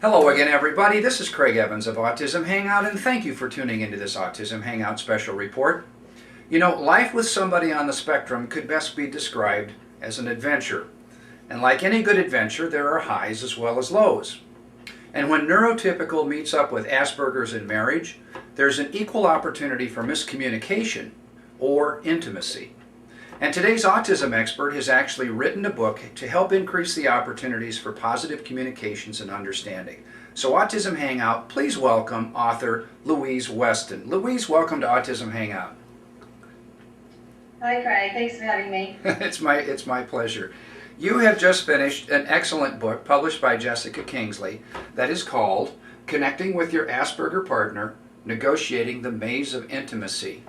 Hello again, everybody. This is Craig Evans of Autism Hangout, and thank you for tuning into this Autism Hangout special report. You know, life with somebody on the spectrum could best be described as an adventure. And like any good adventure, there are highs as well as lows. And when neurotypical meets up with Asperger's in marriage, there's an equal opportunity for miscommunication or intimacy. And today's autism expert has actually written a book to help increase the opportunities for positive communications and understanding. So Autism Hangout, please welcome author Louise Weston. Louise, welcome to Autism Hangout. Hi Craig, thanks for having me. It's my pleasure. You have just finished an excellent book published by Jessica Kingsley that is called Connecting with Your Asperger Partner, Negotiating the Maze of Intimacy.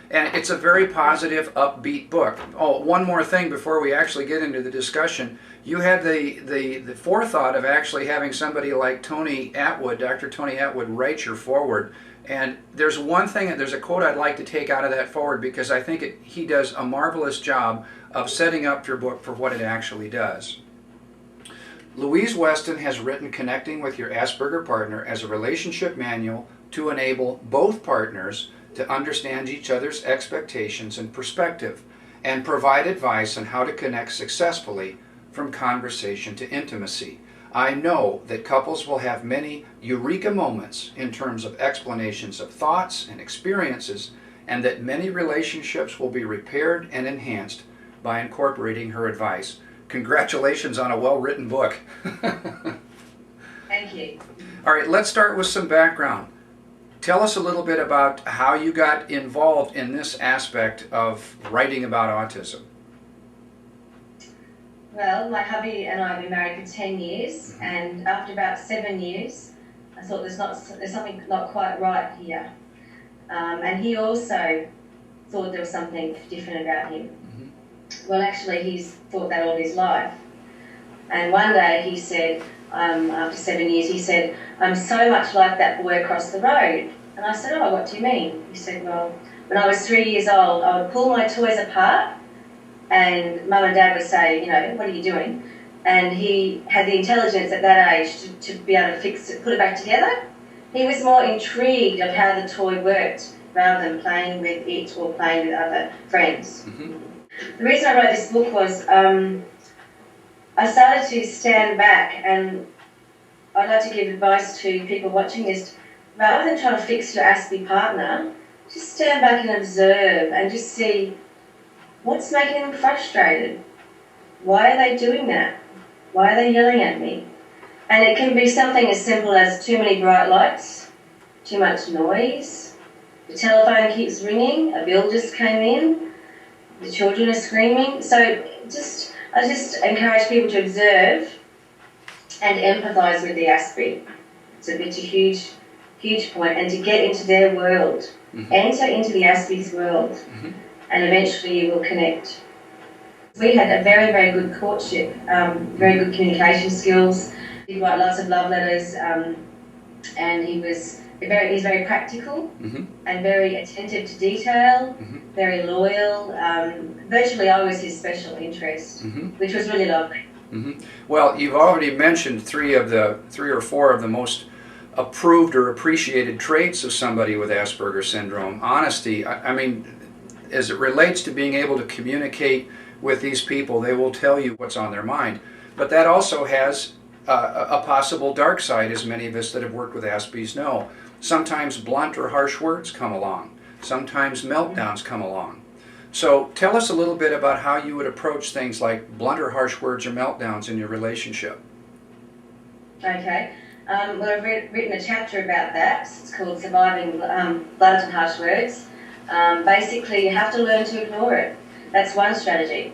And it's a very positive, upbeat book. Oh, one more thing before we actually get into the discussion. You had the forethought of actually having somebody like Tony Atwood, Dr. Tony Atwood, write your foreword. And there's one thing, there's a quote I'd like to take out of that foreword because I think he does a marvelous job of setting up your book for what it actually does. Louise Weston has written Connecting with Your Asperger Partner as a relationship manual to enable both partners to understand each other's expectations and perspective, and provide advice on how to connect successfully from conversation to intimacy. I know that couples will have many eureka moments in terms of explanations of thoughts and experiences, and that many relationships will be repaired and enhanced by incorporating her advice. Congratulations on a well-written book. Thank you. All right, let's start with some background. Tell us a little bit about how you got involved in this aspect of writing about autism. Well, my hubby and I have been married for 10 years, and after about 7 years, I thought there's something not quite right here. And he also thought there was something different about him. Well, actually, he's thought that all his life. And one day he said, after 7 years, he said, "I'm so much like that boy across the road." And I said, "Oh, what do you mean?" He said, "Well, when I was 3 years old, I would pull my toys apart, and Mum and Dad would say, you know, what are you doing?" And he had the intelligence at that age to be able to fix it, put it back together. He was more intrigued of how the toy worked rather than playing with it or playing with other friends. The reason I wrote this book was I started to stand back, and I'd like to give advice to people watching this. Rather than trying to fix your Asperger partner, just stand back and observe and just see what's making them frustrated. Why are they doing that? Why are they yelling at me? And it can be something as simple as too many bright lights, too much noise, the telephone keeps ringing, a bill just came in, the children are screaming. So I just encourage people to observe and empathise with the Asperger. It's a huge point, and to get into their world. Enter into the Asperger's world, and eventually you will connect. We had a very, very good courtship, very good communication skills. He wrote lots of love letters, and he's very practical and very attentive to detail, very loyal. Virtually I was his special interest, which was really lovely. Well, you've already mentioned three or four of the most approved or appreciated traits of somebody with Asperger's syndrome. Honesty, I mean, as it relates to being able to communicate with these people, they will tell you what's on their mind. But that also has a possible dark side, as many of us that have worked with Asperger's know. Sometimes blunt or harsh words come along. Sometimes meltdowns come along. So tell us a little bit about how you would approach things like blunt or harsh words or meltdowns in your relationship. Okay. Well, I've written a chapter about that. It's called Surviving Blunt and Harsh Words. Basically, you have to learn to ignore it. That's one strategy.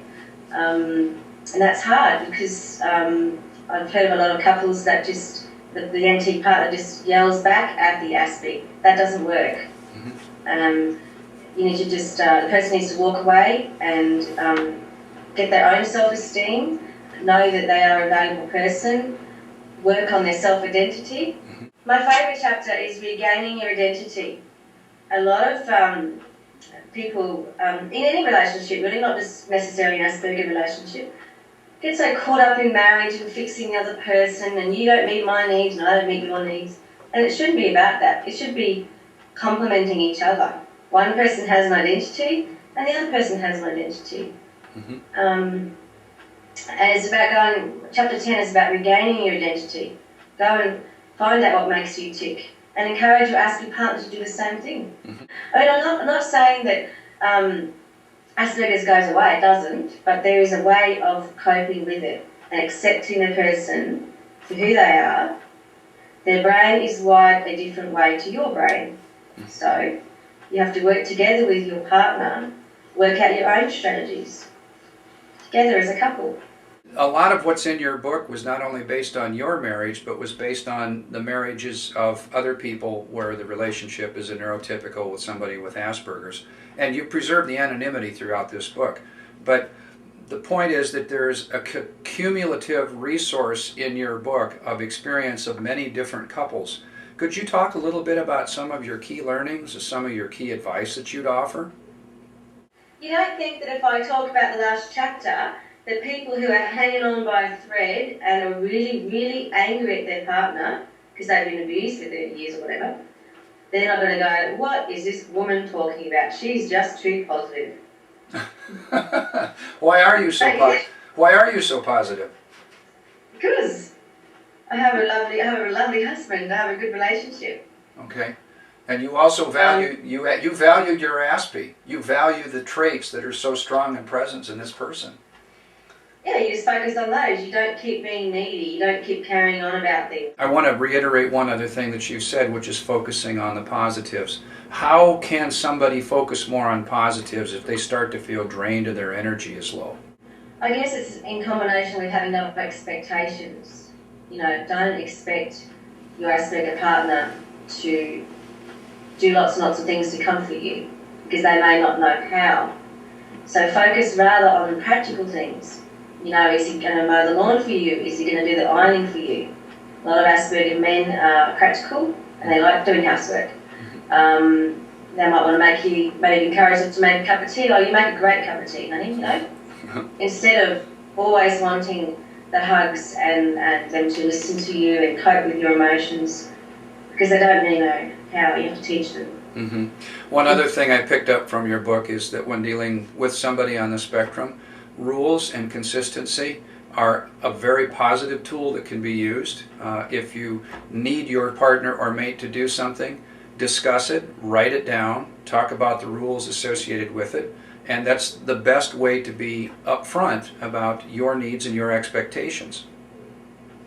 And that's hard because I've heard of a lot of couples that just, the antique partner just yells back at the Asperger. That doesn't work. You need to just, the person needs to walk away and get their own self-esteem, know that they are a valuable person, work on their self-identity. My favourite chapter is Regaining Your Identity. A lot of people, in any relationship, really not just necessarily an Asperger relationship, get so caught up in marriage and fixing the other person, and you don't meet my needs and I don't meet your needs. And it shouldn't be about that. It should be complementing each other. One person has an identity and the other person has an identity. And it's about chapter 10 is about regaining your identity. Go and find out what makes you tick and encourage your Asperger partner to do the same thing. I mean, I'm not saying that Asperger's goes away, it doesn't, but there is a way of coping with it and accepting the person for who they are. Their brain is wired a different way to your brain. So you have to work together with your partner, work out your own strategies, together as a couple. A lot of what's in your book was not only based on your marriage, but was based on the marriages of other people where the relationship is a neurotypical with somebody with Asperger's. And you preserve the anonymity throughout this book. But the point is that there's a cumulative resource in your book of experience of many different couples. Could you talk a little bit about some of your key learnings or some of your key advice that you'd offer? You don't think that if I talk about the last chapter, that people who are hanging on by a thread and are really, really angry at their partner because they've been abused for 30 years or whatever, they're not going to go, what is this woman talking about? She's just too positive. Why are you so positive? Because I have a lovely husband. I have a good relationship. Okay. And you also value you value your Aspie. You value the traits that are so strong and present in this person. Yeah, you just focus on those. You don't keep being needy. You don't keep carrying on about things. I want to reiterate one other thing that you said, which is focusing on the positives. How can somebody focus more on positives if they start to feel drained or their energy is low? I guess it's in combination with having no expectations. You know, don't expect your Asperger partner to do lots and lots of things to comfort you because they may not know how. So focus rather on practical things. You know, is he going to mow the lawn for you? Is he going to do the ironing for you? A lot of Asperger men are practical and they like doing housework. They might want to maybe encourage them to make a cup of tea. Oh, you make a great cup of tea, honey, you know? Instead of always wanting the hugs and them to listen to you and cope with your emotions because they don't really know how. You have to teach them. One other thing I picked up from your book is that when dealing with somebody on the spectrum, rules and consistency are a very positive tool that can be used. If you need your partner or mate to do something, discuss it, write it down, talk about the rules associated with it, and that's the best way to be upfront about your needs and your expectations.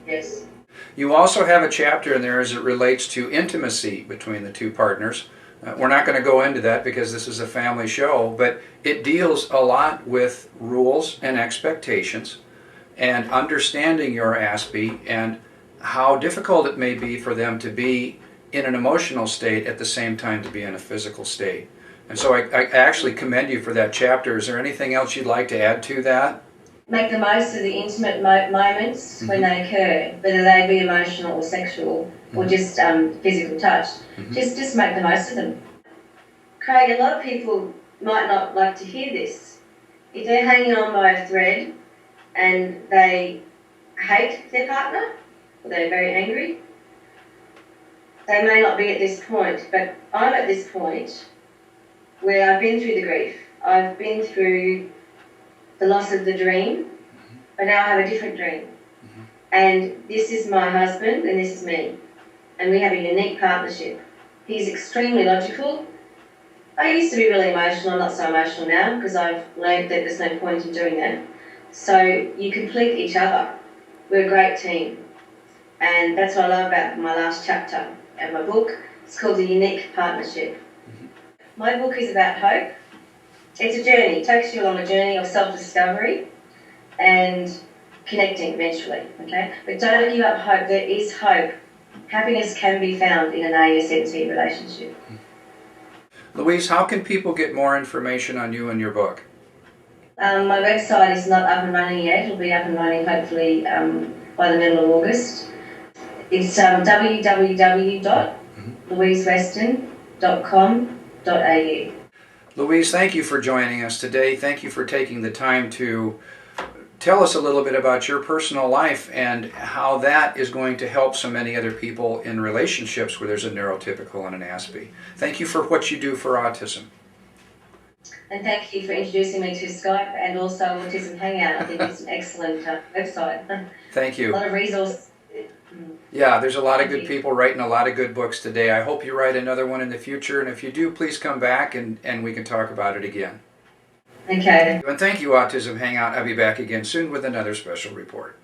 Yes. You also have a chapter in there as it relates to intimacy between the two partners. We're not going to go into that because this is a family show, but it deals a lot with rules and expectations and understanding your Aspie and how difficult it may be for them to be in an emotional state at the same time to be in a physical state. And so I actually commend you for that chapter. Is there anything else you'd like to add to that? Make the most of the intimate moments when they occur, whether they be emotional or sexual or just physical touch. Just make the most of them. Craig, a lot of people might not like to hear this. If they're hanging on by a thread and they hate their partner or they're very angry, they may not be at this point, but I'm at this point where I've been through the grief. I've been through the loss of the dream, but now I have a different dream. And this is my husband and this is me. And we have a unique partnership. He's extremely logical. I used to be really emotional, I'm not so emotional now because I've learned that there's no point in doing that. So you complete each other. We're a great team. And that's what I love about my last chapter of my book. It's called The Unique Partnership. My book is about hope. It's a journey. It takes you along a journey of self-discovery and connecting eventually, okay? But don't give up hope. There is hope. Happiness can be found in an ASNT relationship. Louise, how can people get more information on you and your book? My website is not up and running yet. It'll be up and running hopefully by the middle of August. It's www.louiseweston.com.au. Louise, thank you for joining us today. Thank you for taking the time to tell us a little bit about your personal life and how that is going to help so many other people in relationships where there's a neurotypical and an Aspie. Thank you for what you do for autism. And thank you for introducing me to Skype and also Autism Hangout. I think it's an excellent website. Thank you. A lot of resources. Yeah, there's a lot of good people writing a lot of good books today. I hope you write another one in the future, and if you do, please come back and we can talk about it again. Okay. And thank you, Autism Hangout. I'll be back again soon with another special report.